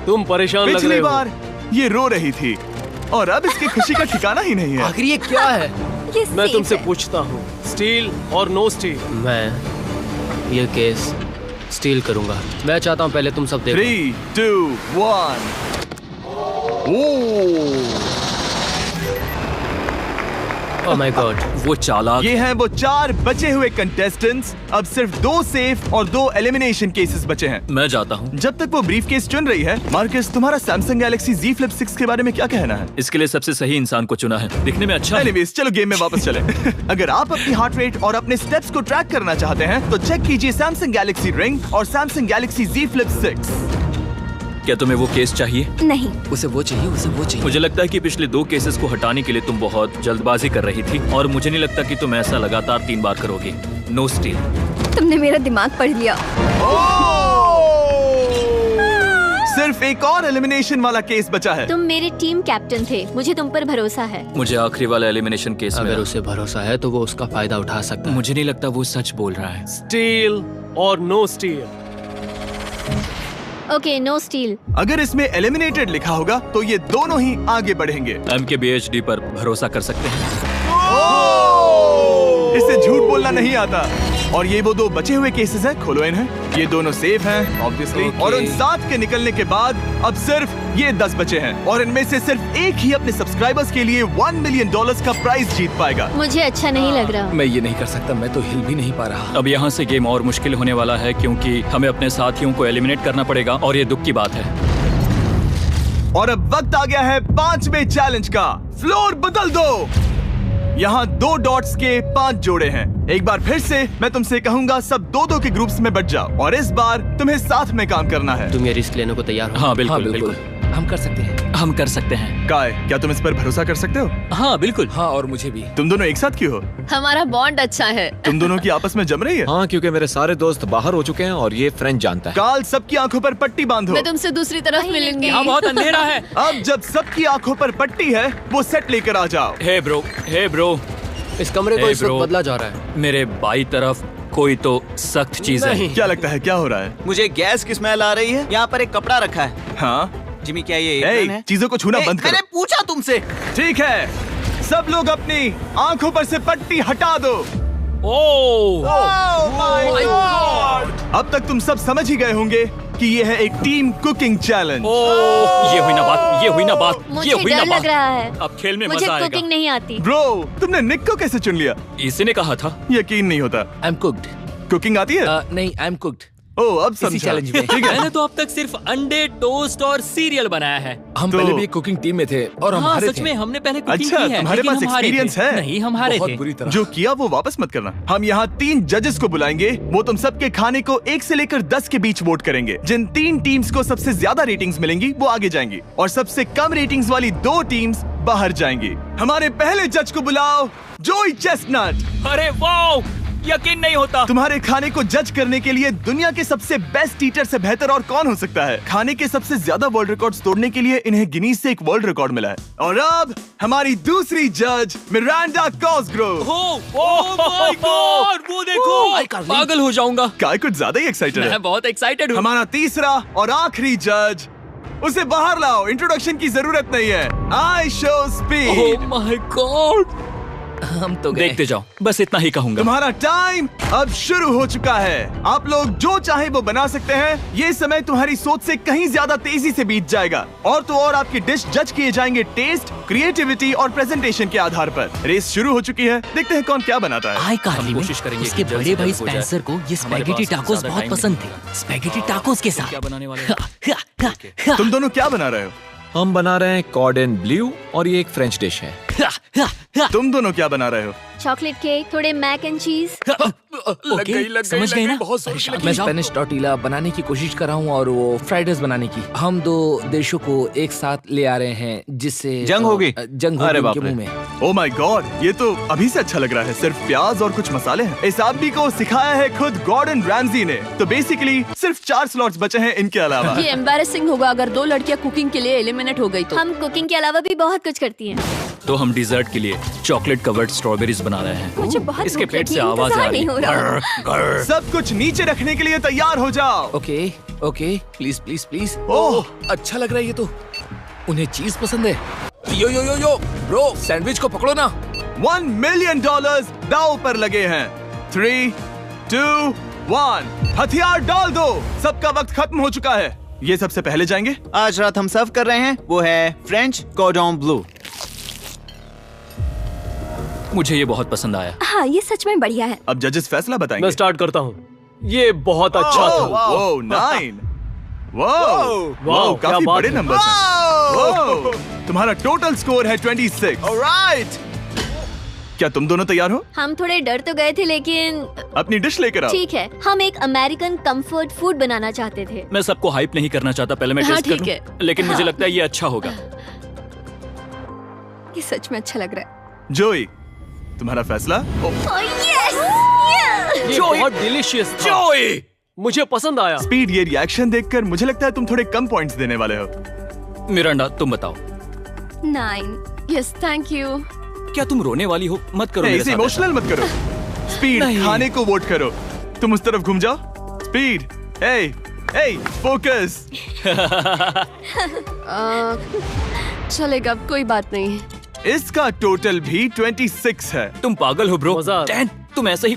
तुम परेशान लग रहे पिछली हो। बार ये रो रही थी और अब इसकी खुशी का ठिकाना ही नहीं है। आखिर ये क्या है? ये मैं safe तुमसे है। पूछता हूँ, स्टील और नो स्टील। मैं ये केस स्टील करूंगा। मैं चाहता हूँ पहले तुम सब देखो। 3, 2, 1। ओह माय गॉड, वो चालाक। ये हैं वो 4 बचे हुए कंटेस्टेंट्स। अब सिर्फ 2 सेफ और 2 एलिमिनेशन केसेस बचे हैं। मैं जाता हूँ। जब तक वो ब्रीफकेस चुन रही है, मार्कस, तुम्हारा सैमसंग गैलेक्सी Z Flip 6 के बारे में क्या कहना है? इसके लिए सबसे सही इंसान को चुना है, दिखने में अच्छा है। एनीवेज, चलो गेम में वापस चलें। अगर आप अपनी हार्ट रेट और अपने स्टेप्स को ट्रैक करना चाहते हैं तो चेक कीजिए सैमसंग गैलेक्सी रिंग और सैमसंग गैलेक्सी Z Flip 6। क्या तुम्हें वो केस चाहिए? नहीं, उसे वो चाहिए। मुझे लगता है कि पिछले 2 केसेस को हटाने के लिए तुम बहुत जल्दबाजी कर रही थी और मुझे नहीं लगता कि तुम ऐसा लगातार 3 बार करोगी। No steal. तुमने मेरा दिमाग पढ़ लिया। सिर्फ एक और एलिमिनेशन वाला केस बचा है। तुम मेरे टीम कैप्टन थे, मुझे तुम पर भरोसा है। मुझे आखिरी वाला एलिमिनेशन केस अगर में उसे भरोसा है तो वो उसका फायदा उठा सकता है। मुझे नहीं लगता वो सच बोल रहा है। स्टील और no steal. Okay, no steal. अगर इसमें एलिमिनेटेड लिखा होगा तो ये दोनों ही आगे बढ़ेंगे। MKBHD पर भरोसा कर सकते हैं। इसे झूठ बोलना नहीं आता। और ये वो 2 बचे हुए केसेस हैं, खोलो इन्हें। ये दोनों सेफ हैं ऑब्वियसली। और उन 7 के निकलने के बाद अब सिर्फ ये 10 बचे हैं और इनमें से सिर्फ एक ही अपने सब्सक्राइबर्स के लिए $1 मिलियन का प्राइज जीत पाएगा। मुझे अच्छा नहीं लग रहा। मैं ये नहीं कर सकता, मैं तो हिल भी नहीं पा रहा। अब यहाँ से गेम और मुश्किल होने वाला है क्योंकि हमें अपने साथियों को एलिमिनेट करना पड़ेगा और ये दुख की बात है। और अब वक्त आ गया है 5वें चैलेंज का। फ्लोर बदल दो। यहाँ 2 डॉट्स के 5 जोड़े हैं। एक बार फिर से मैं तुमसे कहूंगा, सब 2-2 के ग्रुप्स में बट जाओ और इस बार तुम्हें साथ में काम करना है। तुम ये रिस्क लेने को तैयार हो? हाँ बिल्कुल बिल्कुल, हम कर सकते हैं। हम कर सकते हैं। काय, क्या तुम इस पर भरोसा कर सकते हो? हाँ बिल्कुल। हाँ, और मुझे भी। तुम दोनों एक साथ क्यों हो? हमारा बॉन्ड अच्छा है। तुम दोनों की आपस में जम रही है? हाँ, क्योंकि मेरे सारे दोस्त बाहर हो चुके हैं और ये फ्रेंड जानता है। काल, सबकी आंखों पर पट्टी बांधो। मैं तुमसे दूसरी तरफ मिलूंगी। यहाँ बहुत अंधेरा है। अब जब सबकी आंखों पर पट्टी है, वो सेट लेकर आ जाओ। हे ब्रो, इस कमरे को Hey, इस वक्त bro. बदला जा रहा है। मेरे बाई तरफ कोई तो सख्त चीज है। क्या लगता है क्या हो रहा है? मुझे गैस की स्मेल आ रही है। यहाँ पर एक कपड़ा रखा है। हाँ जिमी, क्या ये ए, एप्रन है? चीजों को छूना बंद मैंने करो। पूछा तुमसे। ठीक है, सब लोग अपनी आंखों पर से पट्टी हटा दो। Oh my God! अब तक तुम सब समझ ही गए होंगे कि ये है एक टीम कुकिंग चैलेंज। ये हुई ना बात, ये हुई ना बात, ये मुझे हुई ना डर बात। लग रहा है। अब खेल में मुझे मजा आएगा। कुकिंग नहीं आती। ब्रो, तुमने निक को कैसे चुन लिया? इसी ने कहा था। यकीन नहीं होता। I am cooked. कुकिंग आती है? नहीं, आई एम कुक्ड। ओह, अब इसी समझा। चैलेंज में। ठीक है। मैंने तो अब तक सिर्फ अंडे, टोस्ट और सीरियल बनाया है। हम तो- पहले भी एक कुकिंग टीम में थे और हम हाँ हारे सच थे। में हमने पहले कुकिंग अच्छा, की है। तुम्हारे लेकिन पास हम हारे experience थे। है? नहीं, हम हारे बहुत थे। बुरी तरह। जो किया वो वापस मत करना। हम यहाँ 3 जजेस को बुलाएंगे। वो तुम सबके खाने को 1 से लेकर 10 के बीच वोट करेंगे। जिन 3 टीम्स को सबसे ज्यादा रेटिंग्स मिलेंगी वो आगे जाएंगी और सबसे कम रेटिंग्स वाली 2 टीम्स बाहर जाएंगी। हमारे पहले जज को बुलाओ, जोई चेस्टनट। अरे वाओ, यकीन नहीं होता। तुम्हारे खाने को जज करने के लिए दुनिया के सबसे बेस्ट ईटर से बेहतर और कौन हो सकता है? खाने के सबसे ज्यादा वर्ल्ड रिकॉर्ड्स तोड़ने के लिए इन्हें गिनीज से एक वर्ल्ड रिकॉर्ड मिला है। और अब हमारी दूसरी जज मिरांडा कॉसग्रोव। ओह माय गॉड, वो देखो, पागल हो जाऊंगा। काय कुछ ज्यादा ही एक्साइटेड है। मैं बहुत एक्साइटेड हूँ। हमारा तीसरा और आखिरी जज, उसे बाहर लाओ। इंट्रोडक्शन की जरूरत नहीं है। I show speed. Oh my God, हम तो गए। देखते जाओ, बस इतना ही कहूंगा। तुम्हारा टाइम अब शुरू हो चुका है। आप लोग जो चाहे वो बना सकते हैं। ये समय तुम्हारी सोच से कहीं ज्यादा तेजी से बीत जाएगा। और तो और आपकी डिश जज किए जाएंगे टेस्ट, क्रिएटिविटी और प्रेजेंटेशन के आधार पर। रेस शुरू हो चुकी है। देखते हैं कौन क्या बनाता है। आई कार्ली में कोशिश करेंगे उसके कि जल्द बड़े से भाई जल्द हो जाए। स्पेंसर को ये हमारे स्पैगेटी पास टाकोस ज्यादा बहुत टाइम पसंद नहीं थे। स्पैगेटी टाकोस के साथ क्या बनाने वाले हैं? तुम दोनों क्या बना रहे हो? हम बना रहे हैं कॉर्डन ब्लू और ये एक फ्रेंच डिश है। तुम दोनों क्या बना रहे हो? चॉकलेट केक, थोड़े मैक एंड चीज। लग गई, समझ गई ना? बहुत जोर से लगी। मैं मैं जाऊं? स्पेनिश टॉर्टिला बनाने की कोशिश कर रहा हूँ और वो फ्राइड राइस बनाने की। हम 2 देशों को एक साथ ले आ रहे हैं जिससे जंग होगी? जंग अरे होगी बाप उनके रे। मुंह में। ओ माय गॉड, ये तो अभी से अच्छा लग रहा है। सिर्फ प्याज और कुछ मसाले हैं। इस आदमी को सिखाया है खुद गॉर्डन रैमजी ने। तो बेसिकली सिर्फ 4 स्लॉट्स बचे हैं इनके अलावा। ये एम्बैरेसिंग होगा अगर 2 लड़कियां कुकिंग के लिए एलिमिनेट हो गई तो। हम कुकिंग के अलावा भी बहुत कुछ करती हैं। तो हम डिजर्ट के लिए चॉकलेट कवर्ड स्ट्रॉबेरीज बना रहे हैं। मुझे बहुत इसके भूख पेट लगी से है, आवाज आ इंतजार रही नहीं हो रहा। है। सब कुछ नीचे रखने के लिए तैयार हो जाओ। Okay okay, please please please. Oh, अच्छा लग रहा है ये तो। उन्हें चीज पसंद है। यो यो यो यो ब्रो, सैंडविच को पकड़ो ना। $1 मिलियन दांव पर लगे हैं। 3, 2, 1, हथियार डाल दो। सबका वक्त खत्म हो चुका है। ये सबसे पहले जाएंगे। आज रात हम सर्व कर रहे हैं वो है फ्रेंच कॉर्डन ब्लू। मुझे ये बहुत पसंद आया। हाँ, ये सच में बढ़िया है। अब जजेस फैसला बताएंगे। मैं स्टार्ट करता हूँ। ये बहुत अच्छा था। वो 9। वाओ, वाओ, क्या काफी बात बड़े है। नंबर हैं। तुम्हारा टोटल स्कोर है 26। ऑलराइट, क्या तुम दोनों तैयार हो? हम थोड़े डर तो गए थे लेकिन अपनी डिश लेकर आओ। ठीक है। हम एक अमेरिकन कंफर्ट फूड बनाना चाहते थे। मैं सबको हाइप नहीं करना चाहता, पहले मैं हाँ, टेस्ट कर ठीक लूं। है। लेकिन मुझे हाँ। लगता है ये अच्छा होगा। ये सच में अच्छा लग रहा है। जोई, तुम्हारा फैसला? ये बहुत डिलीशियस था। मुझे पसंद आया। स्पीड, ये रिएक्शन देखकर मुझे लगता है तुम थोड़े कम पॉइंट्स देने वाले हो। मिरांडा, तुम बताओ। 9। Yes, thank you. क्या तुम रोने वाली हो? मत करो मेरे इसे साथ इमोशनल मत करो। स्पीड, नहीं। खाने को वोट करो। तुम उस तरफ घूम जाओ। स्पीड, ए, फोकस। चलेगा, कोई बात नहीं। इसका टोटल भी 26 है। तुम पागल हो ब्रो। मजा आ रहा है। 10, तुम ऐसे ही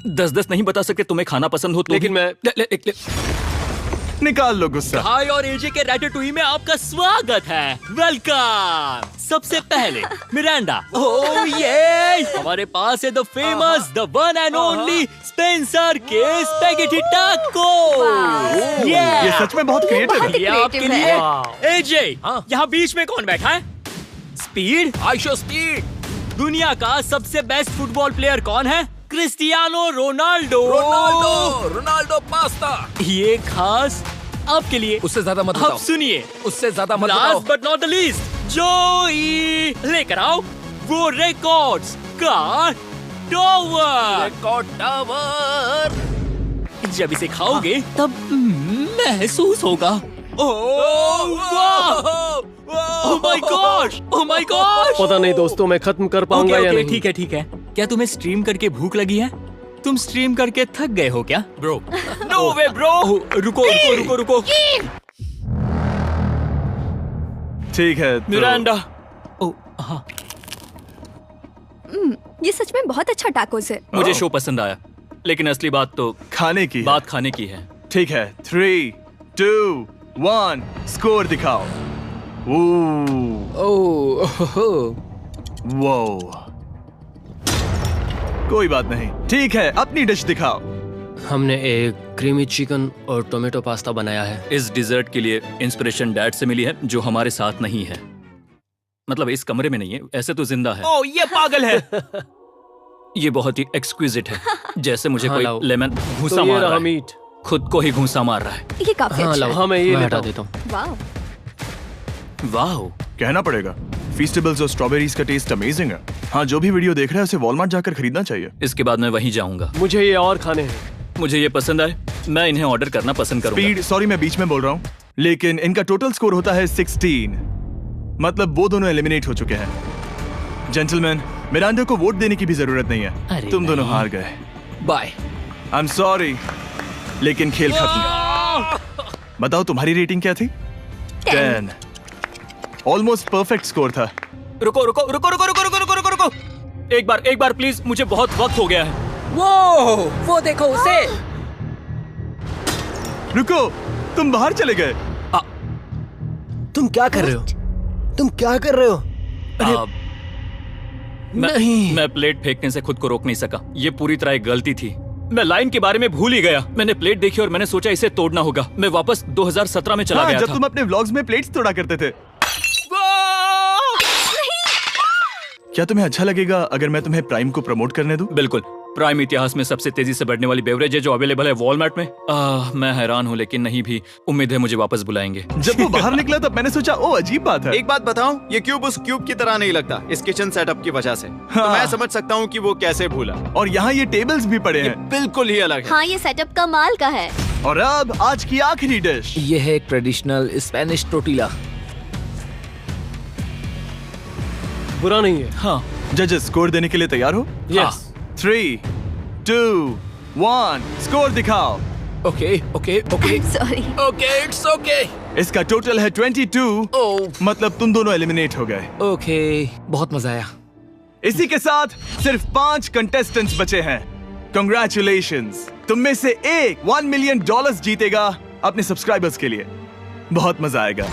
10-10 नहीं बता सकते। तुम्हें खाना पसंद हो तो लेकिन भी- मैं- ले। निकाल लो गुस्सा। हाय और एजे के रैटेटुई में आपका स्वागत है। वेलकम। सबसे पहले मिरांडा। ओह ये हमारे पास है the famous, the one and only Spencer के स्पैगेटी टाको। ये सच में बहुत क्रिएटिव है। ये आपके creative लिए। है। एजे, हाँ। यहाँ बीच में कौन बैठा है? स्पीड। I show speed. दुनिया का सबसे बेस्ट फुटबॉल प्लेयर कौन है? Cristiano Ronaldo. Ronaldo pasta. ये खास आपके लिए। उससे ज्यादा मत बताओ। अब सुनिए, उससे ज्यादा मत बताओ। Last but not the least, जोई लेकर आओ वो रिकॉर्ड्स का टावर। Record tower. जब इसे खाओगे तब महसूस होगा। Oh my gosh, oh my gosh. पता नहीं दोस्तों, मैं खत्म कर पाऊंगा या नहीं। ठीक है ठीक है। क्या तुम्हें स्ट्रीम करके भूख लगी है? तुम स्ट्रीम करके थक गए हो क्या? Bro, no way bro. रुको रुको रुको रुको। ठीक है तो... मिरांडा। ओह हाँ, ये सच में बहुत अच्छा टाकोस है। मुझे शो पसंद आया, लेकिन असली बात तो खाने की बात खाने की है। ठीक है, 3, 2, 1 स्कोर दिखाओ। वो कोई बात नहीं। ठीक है, अपनी डिश दिखाओ। हमने एक क्रीमी चिकन और टोमेटो पास्ता बनाया है। इस डिजर्ट के लिए इंस्पिरेशन डैड से मिली है, जो हमारे साथ नहीं है। मतलब इस कमरे में नहीं है, ऐसे तो जिंदा है। ओह ये पागल है। ये बहुत ही एक्सक्विजिट है, जैसे मुझे कोई लेमन घूंसा मार रहा है। खुद को ही घूंसा मार रहा है। ये काफी अच्छा है। हाँ, मैं ये हटा देता हूँ। वाह वाह, कहना पड़ेगा, फीस्टेबल्स और स्ट्रॉबेरीज का टेस्ट अमेजिंग है। हाँ, जो भी वीडियो देख रहा है उसे वॉलमार्ट जाकर खरीदना चाहिए। इसके बाद मैं वहीं जाऊंगा। मुझे ये और खाने हैं। मुझे ये पसंद आए, मैं इन्हें ऑर्डर करना पसंद करूंगा। स्पीड, सॉरी मैं बीच में बोल रहा हूँ, लेकिन इनका टोटल स्कोर होता है 16। मतलब वो दोनों एलिमिनेट हो चुके हैं। जेंटलमैन, मिरांडा को वोट देने की भी जरूरत नहीं है। तुम दोनों हार गए। बाय। आई एम सॉरी, लेकिन खेल खत्म। बताओ तुम्हारी रेटिंग क्या थी? 10। ऑलमोस्ट परफेक्ट स्कोर था। रुको रुको रुको रुको रुको रुको रुको रुको रुको। एक बार प्लीज, मुझे बहुत वक्त हो गया है। वो देखो उसे। रुको, तुम बाहर चले गए। तुम क्या कर रहे हो? तुम क्या कर रहे हो? नहीं, मैं प्लेट फेंकने से खुद को रोक नहीं सका। ये पूरी तरह एक गलती थी। मैं लाइन के बारे में भूल ही गया। मैंने प्लेट देखी और मैंने सोचा इसे तोड़ना होगा। मैं वापस 2017 में चला गया जब था। तुम अपने व्लॉग्स में प्लेट्स तोड़ा करते थे। क्या तुम्हें अच्छा लगेगा अगर मैं तुम्हें प्राइम को प्रमोट करने दूं? बिल्कुल। प्राइम इतिहास में सबसे तेजी से बढ़ने वाली बेवरेज है जो अवेलेबल है वॉलमार्ट में। मैं हैरान हूँ, लेकिन नहीं भी। उम्मीद है मुझे वापस बुलाएंगे। जब वो बाहर निकला तब मैंने सोचा ओ अजीब बात है। एक बात बताऊं, ये क्यूब उस क्यूब की तरह नहीं लगता इस किचन सेटअप की वजह से। तो मैं समझ सकता हूँ कि वो कैसे भूला। और यहाँ ये टेबल्स भी पड़े हैं, बिल्कुल ही अलग है। हाँ, ये सेटअप कमाल का है। और अब आज की आखिरी डिश। ये है एक ट्रेडिशनल स्पेनिश टोर्टिला। बुरा नहीं है। हाँ। जजेस स्कोर देने के लिए तैयार हो? यस। 3, 2, 1 स्कोर दिखाओ। Okay okay okay sorry. Okay, it's okay. इसका टोटल है 22। मतलब तुम दोनों एलिमिनेट हो गए। ओके, बहुत मजा आया। इसी के साथ सिर्फ 5 कंटेस्टेंट्स बचे हैं। कंग्रेचुलेशंस, तुम में से एक $1 मिलियन जीतेगा अपने सब्सक्राइबर्स के लिए। बहुत मजा आएगा।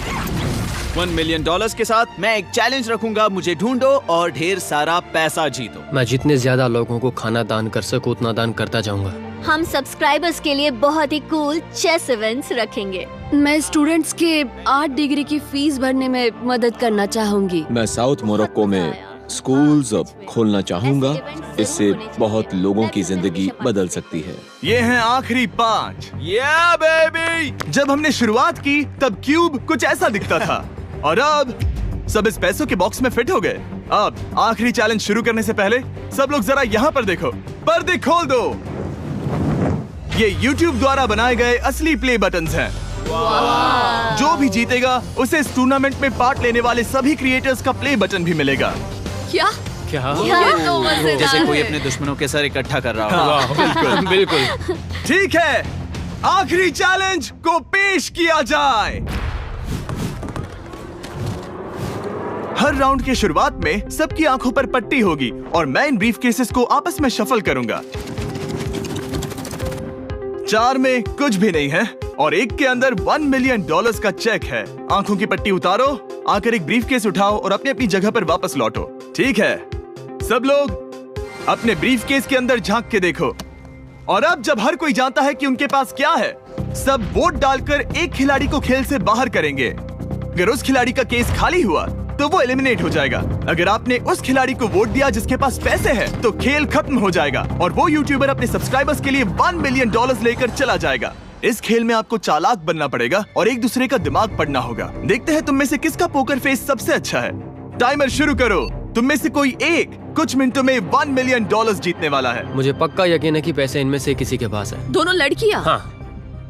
$1 मिलियन के साथ मैं एक चैलेंज रखूंगा, मुझे ढूंढो और ढेर सारा पैसा जीतो। मैं जितने ज्यादा लोगों को खाना दान कर सकूं उतना दान करता जाऊंगा। हम सब्सक्राइबर्स के लिए बहुत ही कूल चेस इवेंट्स रखेंगे। मैं स्टूडेंट्स के 8 डिग्री की फीस भरने में मदद करना चाहूंगी। मैं साउथ मोरक्को में स्कूल्स खोलना चाहूंगा। इससे बहुत लोगों की जिंदगी बदल सकती है। ये हैं आखिरी 5। या बेबी। जब हमने शुरुआत की तब क्यूब कुछ ऐसा दिखता था, और अब सब इस पैसों के बॉक्स में फिट हो गए। अब आखिरी चैलेंज शुरू करने से पहले सब लोग जरा यहाँ पर देखो। पर्दे खोल दो। ये YouTube द्वारा बनाए गए असली प्ले बटन्स हैं। जो भी जीतेगा उसे इस टूर्नामेंट में पार्ट लेने वाले सभी क्रिएटर्स का प्ले बटन भी मिलेगा। क्या? ये तो मजेदार जैसे कोई है। अपने दुश्मनों के सर इकट्ठा कर रहा हाँ, हो। बिल्कुल बिल्कुल। ठीक है, आखिरी चैलेंज को पेश किया जाए। हर राउंड के शुरुआत में सबकी आंखों पर पट्टी होगी और मैं इन ब्रीफ केसेस को आपस में शफल करूंगा। 4 में कुछ भी नहीं है और एक के अंदर $1 मिलियन का चेक है। आंखों की पट्टी उतारो, आकर एक ब्रीफ केस उठाओ और अपनी अपनी जगह पर वापस लौटो। ठीक है, सब लोग अपने ब्रीफ केस के अंदर झांक के देखो। और अब जब हर कोई जानता है कि उनके पास क्या है, सब वोट डालकर एक खिलाड़ी को खेल से बाहर करेंगे। अगर उस खिलाड़ी का केस खाली हुआ तो वो एलिमिनेट हो जाएगा। अगर आपने उस खिलाड़ी को वोट दिया जिसके पास पैसे हैं, तो खेल खत्म हो जाएगा और वो यूट्यूबर अपने सब्सक्राइबर्स के लिए $1 मिलियन लेकर चला जाएगा। इस खेल में आपको चालाक बनना पड़ेगा और एक दूसरे का दिमाग पढ़ना होगा। देखते हैं तुम में से किसका पोकर फेस सबसे अच्छा है। टाइमर शुरू करो। तुम में से कोई एक कुछ मिनटों में $1 मिलियन जीतने वाला है। मुझे पक्का यकीन है कि पैसे इनमें से किसी के पास है। दोनों लड़कियां? हाँ।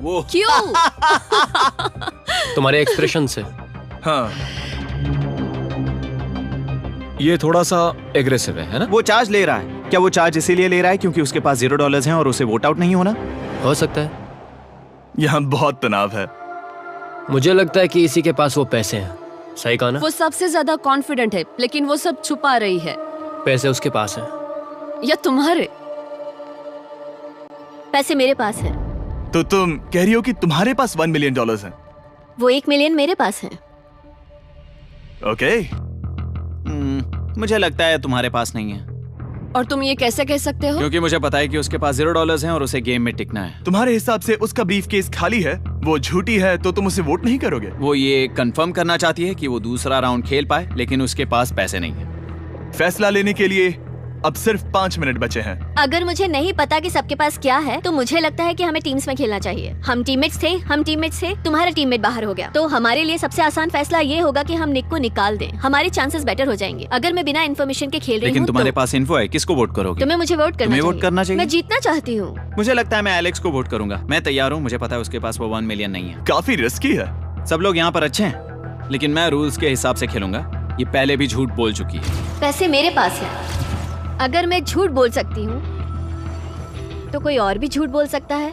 वो क्यों? तुम्हारे एक्सप्रेशन से। हाँ। ये थोड़ा सा एग्रेसिव है ना? वो चार्ज ले रहा है। क्या वो चार्ज इसीलिए ले रहा है क्योंकि उसके पास $0 हैं और उसे वोट आउट नहीं होना? हो सकता है। यहाँ बहुत तनाव है। मुझे लगता है कि इसी के पास वो पैसे हैं। सही कहा ना? वो सबसे ज्यादा कॉन्फिडेंट है, लेकिन वो सब छुपा रही है। पैसे उसके पास हैं। या तुम्हारे? पैसे मेरे पास है। तो तुम कह रही हो कि तुम्हारे पास $1 मिलियन है? वो 1 मिलियन मेरे पास है। ओके। मुझे लगता है तुम्हारे पास नहीं है। और तुम ये कैसे कह सकते हो? क्योंकि मुझे पता है कि उसके पास $0 हैं और उसे गेम में टिकना है। तुम्हारे हिसाब से उसका ब्रीफ केस खाली है, वो झूठी है, तो तुम उसे वोट नहीं करोगे? वो ये कंफर्म करना चाहती है कि वो दूसरा राउंड खेल पाए, लेकिन उसके पास पैसे नहीं है। फैसला लेने के लिए अब सिर्फ 5 मिनट बचे हैं। अगर मुझे नहीं पता कि सबके पास क्या है, तो मुझे लगता है कि हमें टीम्स में खेलना चाहिए। हम टीममेट्स थे, तुम्हारा टीममेट बाहर हो गया, तो हमारे लिए सबसे आसान फैसला ये होगा कि हम निक को निकाल दें। हमारे चांसेस बेटर हो जाएंगे। अगर मैं बिना इन्फॉर्मेशन के खेल रही हूँ, लेकिन तुम्हारे पास इन्फो है, किसको वोट करोगे? तुम्हें मुझे वोट करना चाहिए। मैं जीतना चाहती हूँ। मुझे लगता है मैं एलेक्स को वोट करूंगा। मैं तैयार हूँ। मुझे पता है उसके पास वो 1 मिलियन नहीं है। काफी रिस्की है। सब लोग यहाँ पर अच्छे हैं, लेकिन मैं रूल्स के हिसाब से खेलूंगा। ये पहले भी झूठ बोल चुकी है। पैसे मेरे पास है। अगर मैं झूठ बोल सकती हूँ, तो कोई और भी झूठ बोल सकता है।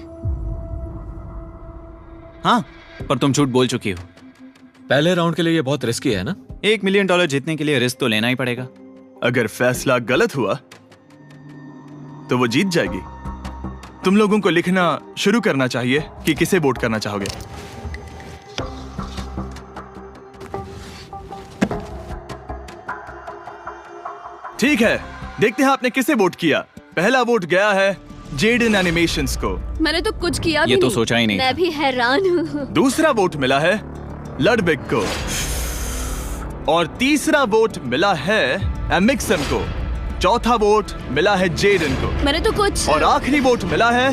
हाँ, पर तुम झूठ बोल चुकी हो। पहले राउंड के लिए ये बहुत रिस्की है ना? $1 मिलियन जीतने के लिए रिस्क तो लेना ही पड़ेगा। अगर फैसला गलत हुआ, तो वो जीत जाएगी। तुम लोगों को लिखना शुरू करना चाहिए कि किसे वोट करना चाहोगे। ठीक है, देखते हैं आपने किसे वोट किया। पहला वोट गया है जेडन एनिमेशंस को। मैंने तो कुछ किया भी ये तो नहीं। सोचा ही नहीं। मैं भी हैरान हूँ। दूसरा वोट मिला है लडविक को और तीसरा वोट मिला है एमिक्सन को। चौथा वोट मिला है जेडन को। मैंने तो कुछ। और आखिरी वोट मिला है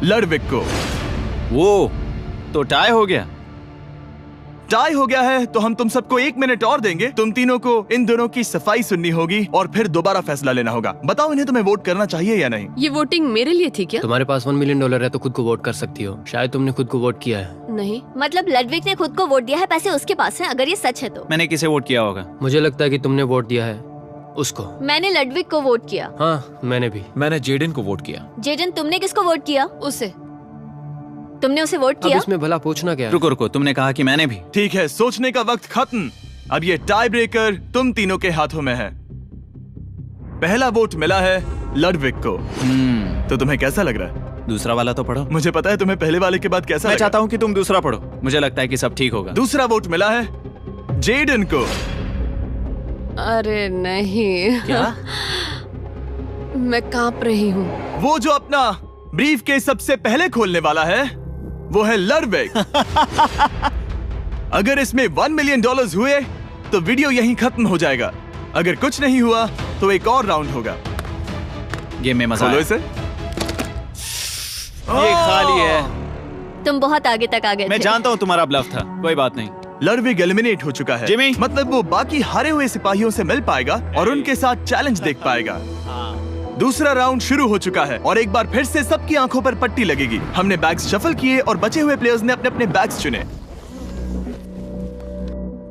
लडविक को। वो तो टाई हो गया। टाई हो गया है तो हम तुम सबको 1 मिनट और देंगे। तुम तीनों को इन दोनों की सफाई सुननी होगी और फिर दोबारा फैसला लेना होगा। बताओ इन्हें तुम्हें वोट करना चाहिए या नहीं। ये वोटिंग मेरे लिए थी क्या? तुम्हारे पास $1 मिलियन है तो खुद को वोट कर सकती हो। शायद तुमने खुद को वोट किया है। नहीं। मतलब लडविक ने खुद को वोट दिया है, पैसे उसके पास हैं। अगर ये सच है तो मैंने किसे वोट किया होगा? मुझे लगता है कि तुमने वोट दिया है उसको। मैंने लडविक को वोट किया। हाँ, मैंने भी। मैंने जेडन को वोट किया। जेडन, तुमने किसको वोट किया? उसे। तुमने उसे वोट अब किया? इसमें भला पूछना क्या है? रुको रुको, तुमने कहा कि मैंने भी। ठीक है, सोचने का वक्त खत्म। अब ये टाई ब्रेकर तुम तीनों के हाथों में है। पहला वोट मिला है लडविक को। तो तुम्हें कैसा लग रहा है? दूसरा वाला तो पढ़ो। मुझे पता है तुम्हें पहले वाले के बाद कैसा मैं लगा। चाहता हूँ कि तुम दूसरा पढ़ो। मुझे लगता है कि सब ठीक होगा। दूसरा वोट मिला है जेडन को। अरे नहीं। क्या? मैं कांप रही हूँ। वो जो अपना ब्रीफ केस सबसे पहले खोलने वाला है, वो है लडविक। अगर इसमें $1 मिलियन हुए तो वीडियो यहीं खत्म हो जाएगा। अगर कुछ नहीं हुआ तो एक और राउंड होगा। गेम में मजा खोलो आया। इसे। ये खाली है। तुम बहुत आगे तक आ गए मैं थे। जानता हूँ तुम्हारा ब्लफ था, कोई बात नहीं। लडविक एलिमिनेट हो चुका है। जिमी। मतलब वो बाकी हारे हुए सिपाहियों से मिल पाएगा और उनके साथ चैलेंज देख पाएगा। दूसरा राउंड शुरू हो चुका है और एक बार फिर से सबकी आंखों पर पट्टी लगेगी। हमने बैग्स शफल किए और बचे हुए प्लेयर्स ने अपने अपने बैग्स चुने।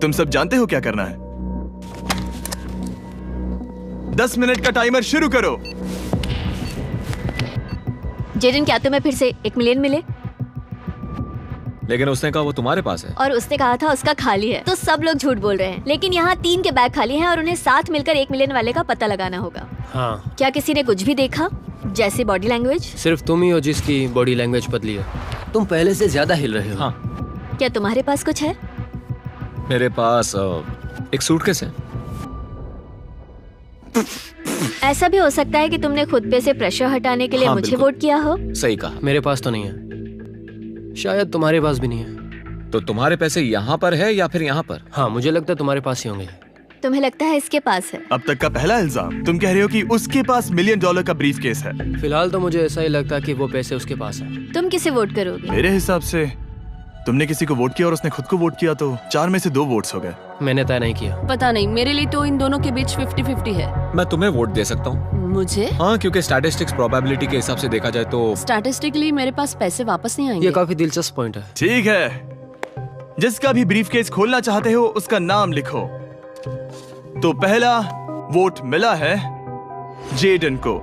तुम सब जानते हो क्या करना है। 10 मिनट का टाइमर शुरू करो। जेडन, क्या तुम्हें फिर से 1 मिलियन मिले? लेकिन उसने कहा वो तुम्हारे पास है। और उसने कहा था उसका खाली है। तो सब लोग झूठ बोल रहे हैं। लेकिन यहाँ 3 के बैग खाली हैं और उन्हें साथ मिलकर 1 मिलियन वाले का पता लगाना होगा। हाँ। क्या किसी ने कुछ भी देखा, जैसे बॉडी लैंग्वेज? सिर्फ तुम ही हो जिसकी बॉडी लैंग्वेज बदली है। तुम पहले से ज्यादा हिल रहे हो। हाँ। क्या तुम्हारे पास कुछ है? मेरे पास एक सूटकेस है। ऐसा भी हो सकता है कि तुमने खुद पे से प्रेशर हटाने के लिए हाँ, मुझे बिल्कुल। वोट किया हो। सही कहा। मेरे पास तो नहीं है। शायद तुम्हारे पास भी नहीं है। तो तुम्हारे पैसे यहाँ पर है या फिर यहाँ पर? हाँ, मुझे लगता है तुम्हारे पास ही होंगे। तुम्हें लगता है इसके पास है? अब तक का पहला इल्जाम। तुम कह रहे हो कि उसके पास $1 मिलियन का ब्रीफ केस है। फिलहाल तो मुझे ऐसा ही लगता है कि वो पैसे उसके पास है। तुम किसे वोट करोगे? मेरे हिसाब से तुमने किसी को वोट किया और उसने खुद को वोट किया, तो 4 में से 2 वोट्स हो गए। मैंने तय नहीं किया। पता नहीं, मेरे लिए तो इन दोनों के बीच 50-50 है। मैं तुम्हें वोट दे सकता हूँ। मुझे? हाँ, क्योंकि स्टैटिस्टिक्स प्रोबेबिलिटी के हिसाब से देखा जाए तो स्टैटिस्टिकली मेरे पास पैसे वापस नहीं आएंगे। ये काफी दिलचस्प पॉइंट है। ठीक है, जिसका भी ब्रीफ केस खोलना चाहते हो उसका नाम लिखो। तो पहला वोट मिला है जेडन को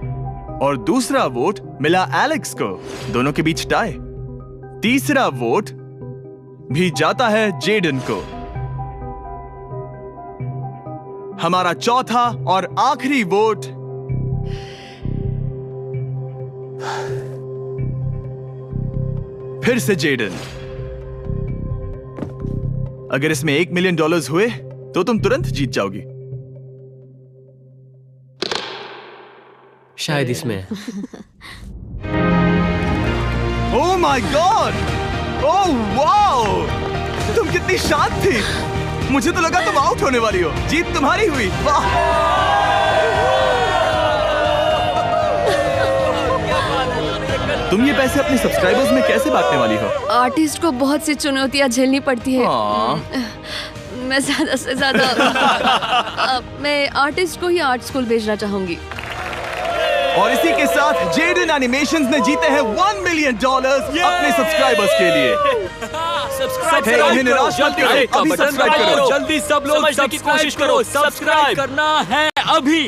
और दूसरा वोट मिला एलेक्स को। दोनों के बीच टाई। तीसरा वोट भी जाता है जेडन को। हमारा चौथा और आखिरी वोट फिर से जेडन। अगर इसमें $1 मिलियन हुए तो तुम तुरंत जीत जाओगी। शायद इसमें। Oh my God! Oh wow! तुम कितनी शांत थी। मुझे तो लगा तुम आउट होने वाली हो। जीत तुम्हारी हुई। वाह! तुम ये पैसे अपने सब्सक्राइबर्स में कैसे बांटने वाली हो? आर्टिस्ट को बहुत सी चुनौतियां झेलनी पड़ती है। मैं ज्यादा से ज्यादा मैं आर्टिस्ट को ही आर्ट स्कूल भेजना चाहूंगी। और इसी के साथ जेडन एनिमेशंस ने जीते हैं $1 मिलियन अपने सब्सक्राइबर्स के लिए। सब्सक्राइब करो, जल्दी सब लोग समझने की कोशिश करो। सब्सक्राइब करना है अभी।